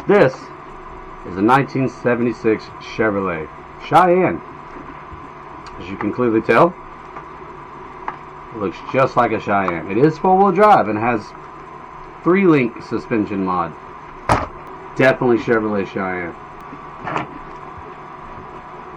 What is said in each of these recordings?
This is a 1976 Chevrolet Cheyenne. As you can clearly tell, it looks just like a Cheyenne. It is four-wheel drive and has 3-link suspension mod. Definitely Chevrolet Cheyenne.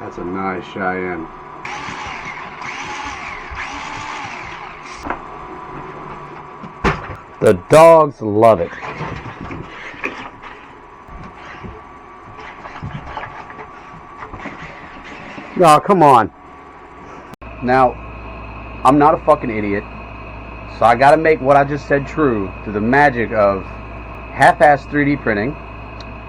That's a nice Cheyenne. The dogs love it. No, come on. Now, I'm not a fucking idiot, so I gotta make what I just said true through the magic of half-ass 3D printing,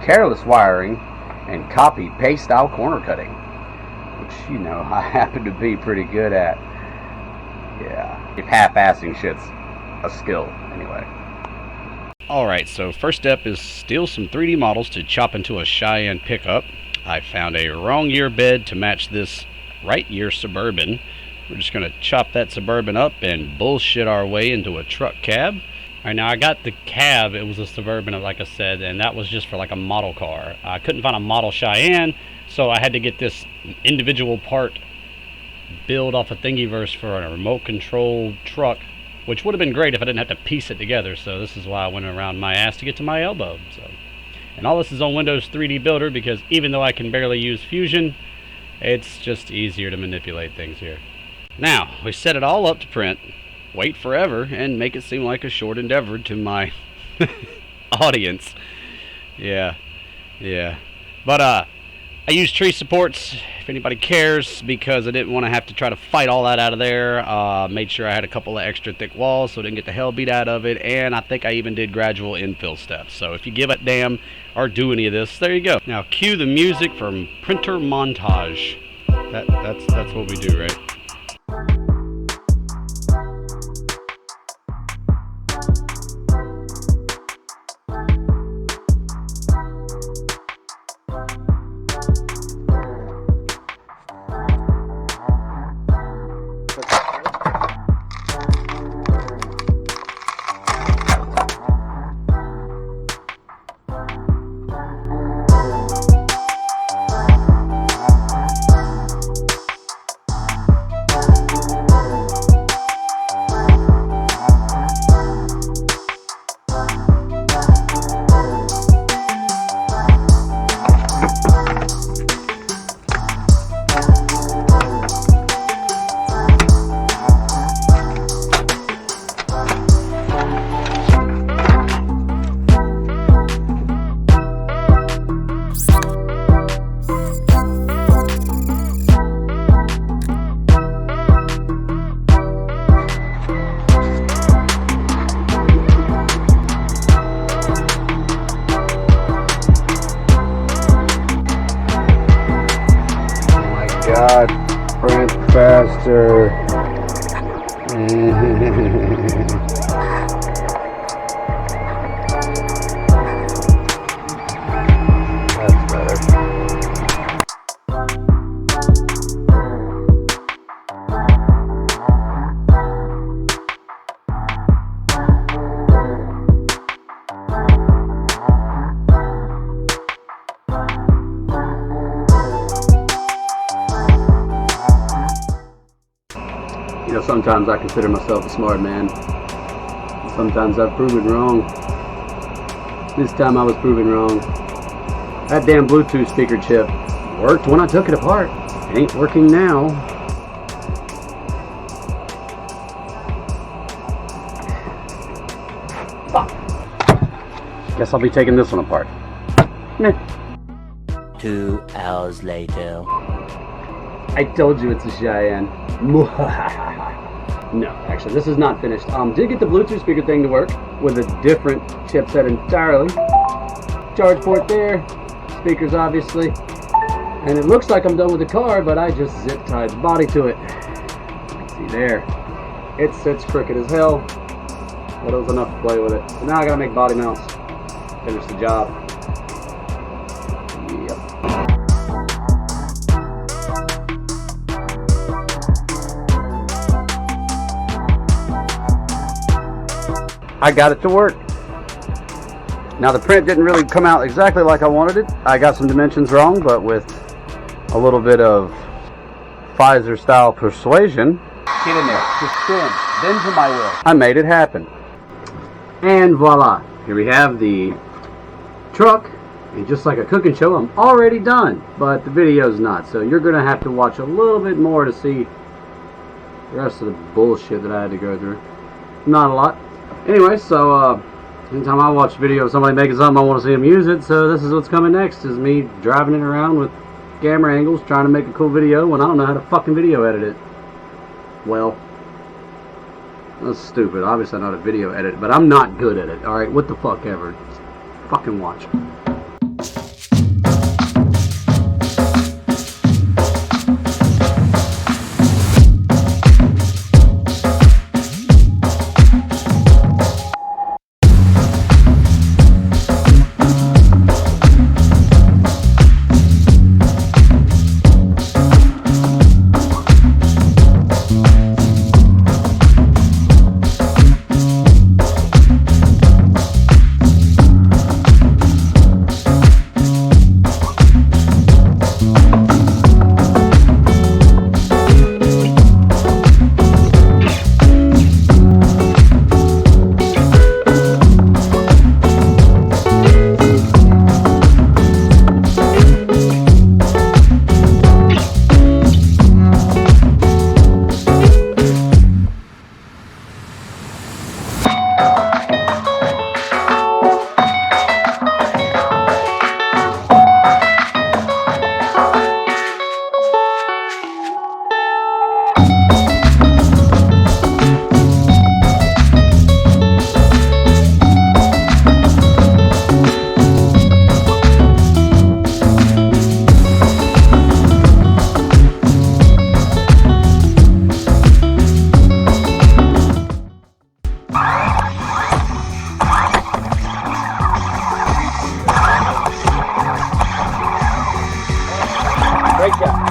careless wiring, and copy-paste style corner cutting, which, you know, I happen to be pretty good at. Yeah, if half-assing shit's a skill, anyway. Alright, so first step is steal some 3D models to chop into a Cheyenne pickup. I found a wrong year bed to match this right year Suburban. We're just going to chop that Suburban up and bullshit our way into a truck cab. Alright, now I got the cab. It was a Suburban, like I said, and that was just for like a model car. I couldn't find a model Cheyenne, so I had to get this individual part build off a Thingiverse for a remote control truck, which would have been great if I didn't have to piece it together. So this is why I went around my ass to get to my elbow. And all this is on Windows 3D Builder, because even though I can barely use Fusion, it's just easier to manipulate things here. Now, we set it all up to print, wait forever, and make it seem like a short endeavor to my audience. Yeah. But I used tree supports, if anybody cares, because I didn't want to have to try to fight all that out of there. Made sure I had a couple of extra thick walls so I didn't get the hell beat out of it, and I think I even did gradual infill steps. So if you give a damn or do any of this, there you go. Now cue the music from Printer Montage. That's what we do, right? God, print faster. That's better. You know, sometimes I consider myself a smart man. Sometimes I've proven wrong. This time I was proven wrong. That damn Bluetooth speaker chip worked when I took it apart. It ain't working now. Fuck. Guess I'll be taking this one apart. 2 hours later. I told you it's a Cheyenne. No, actually, this is not finished. Did get the Bluetooth speaker thing to work with a different chipset entirely. Charge port there, speakers obviously, and it looks like I'm done with the car, but I just zip tied the body to it. See there, it sits crooked as hell, but it was enough to play with it. So now I gotta make body mounts, finish the job. Yep. I got it to work. Now the print didn't really come out exactly like I wanted it. I got some dimensions wrong, but with a little bit of Pfizer style persuasion, get in there, just spin, bend to my will. I made it happen. And voila, here we have the truck. And just like a cooking show, I'm already done, but the video's not. So you're gonna have to watch a little bit more to see the rest of the bullshit that I had to go through. Not a lot. Anyway, so anytime I watch a video of somebody making something, I want to see them use it. So this is what's coming next, is me driving it around with camera angles, trying to make a cool video when I don't know how to fucking video edit it. Well, that's stupid. Obviously I'm not a video edit, but I'm not good at it. Alright, what the fuck ever. Just fucking watch. Great job.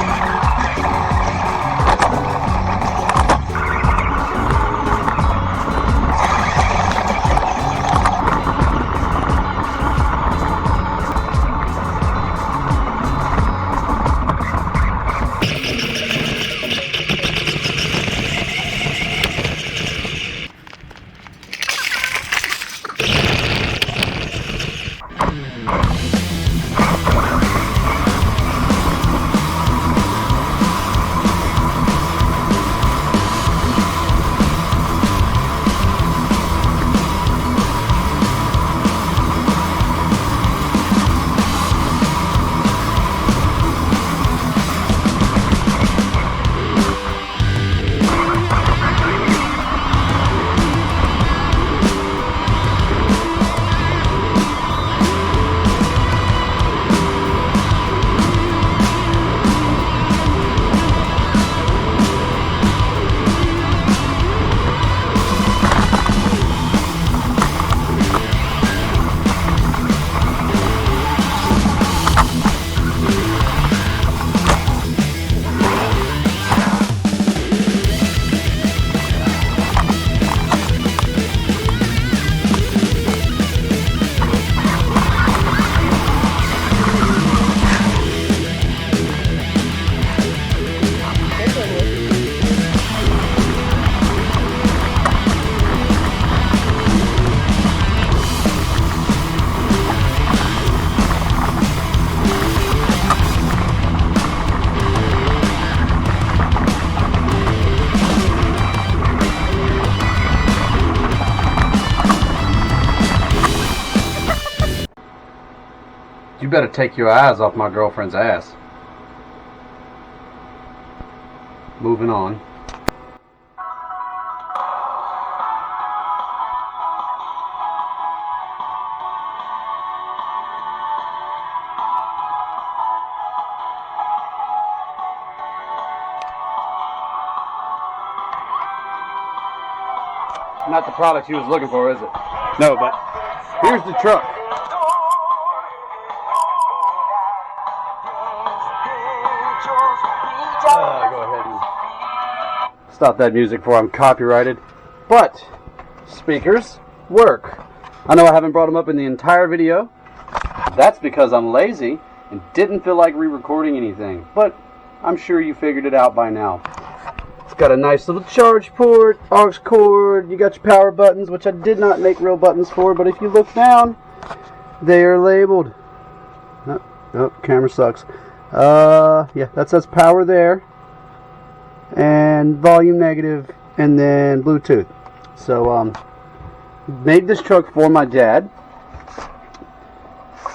You better take your eyes off my girlfriend's ass. Moving on. Not the product you was looking for, is it? No, but here's the truck. Go ahead and stop that music before I'm copyrighted. But speakers work. I know I haven't brought them up in the entire video. That's because I'm lazy and didn't feel like re-recording anything. But I'm sure you figured it out by now. It's got a nice little charge port, aux cord, you got your power buttons, which I did not make real buttons for, but if you look down, they are labeled. Oh, camera sucks. Yeah, that says power there, and volume negative, and then Bluetooth. So, made this truck for my dad.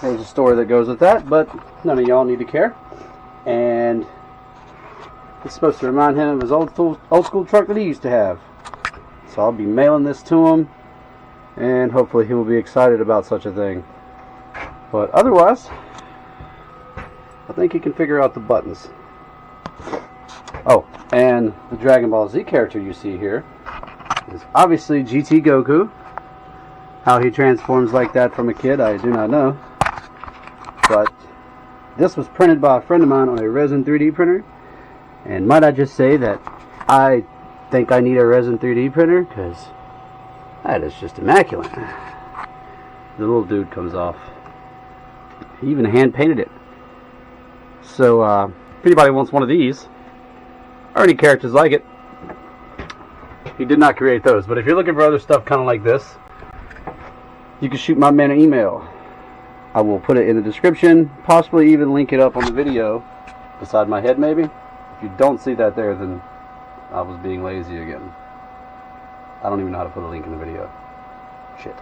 There's a story that goes with that, but none of y'all need to care. And it's supposed to remind him of his old school truck that he used to have. So I'll be mailing this to him, and hopefully he will be excited about such a thing. But otherwise, I think he can figure out the buttons. Oh, and the Dragon Ball Z character you see here is obviously GT Goku. How he transforms like that from a kid, I do not know. But this was printed by a friend of mine on a resin 3D printer. And might I just say that I think I need a resin 3D printer, because that is just immaculate. The little dude comes off. He even hand painted it. So if anybody wants one of these, or any characters like it, he did not create those. But if you're looking for other stuff kind of like this, you can shoot my man an email. I will put it in the description, possibly even link it up on the video beside my head maybe. If you don't see that there, then I was being lazy again. I don't even know how to put a link in the video. Shit.